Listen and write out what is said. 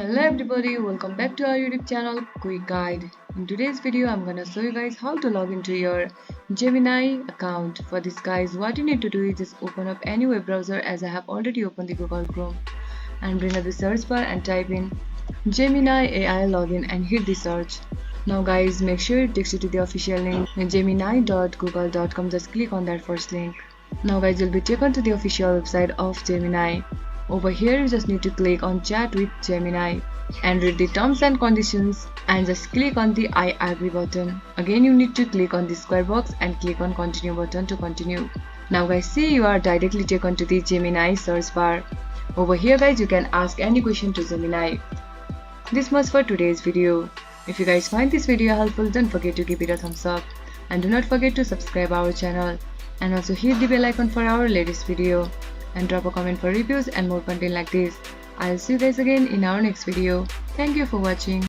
Hello everybody, welcome back to our YouTube channel Quick Guide. In today's video I'm gonna show you guys how to log into your Gemini account. For this guys, what you need to do is just open up any web browser, as I have already opened the Google Chrome, and bring up the search bar and type in Gemini AI login and hit the search. Now guys, make sure it takes you to the official link gemini.google.com. Just click on that first link. Now guys, you'll be taken to the official website of Gemini. Over here you just need to click on chat with Gemini and read the terms and conditions and just click on the I agree button. Again you need to click on the square box and click on continue button to continue. Now guys, see, you are directly taken to the Gemini search bar. Over here guys, you can ask any question to Gemini. This much for today's video. If you guys find this video helpful, don't forget to give it a thumbs up and do not forget to subscribe our channel and also hit the bell icon for our latest video. And drop a comment for reviews and more content like this. I'll see you guys again in our next video. Thank you for watching.